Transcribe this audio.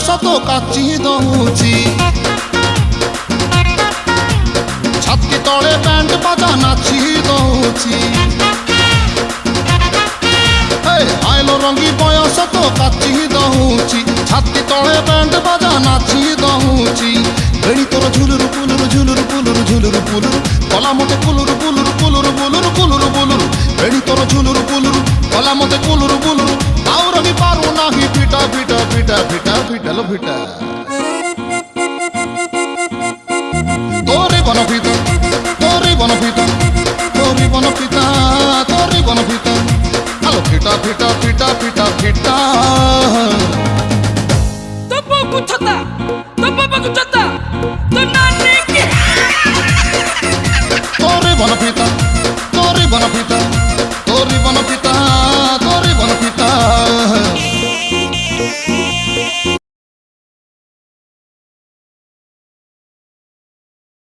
তো কাচি দউছি ছাতি তলে ব্যান্ড বাজা নাচি দউছি আইলো রঙ্গি বয়স তো কাচি দউছি ছাতি তলে ব্যান্ড বাজা নাচি দউছি বেড়ি তোর ঝুলুর পুলুর ঝুলুর পুলুর ঝুলুর পুলুর কলা মতে কুলুর পুলুর কুলুর বুলুর কুলুর বুলুর বেড়ি তোর ঝুলুর পুলুর কলা মতে কুলুর বুলুর তাও রবি পারু নাহি পিটা পিটা পিটা পিটা পিটালো পিটা তোরে বনপিতা তোরে বনপিতা তোরে বনপিতা তোরে বনপিতা আলো পিটা পিটা পিটা পিটা পিটা তো বাবু ছতা তো বাবু ছতা তো নানি কি তোরে বনপিতা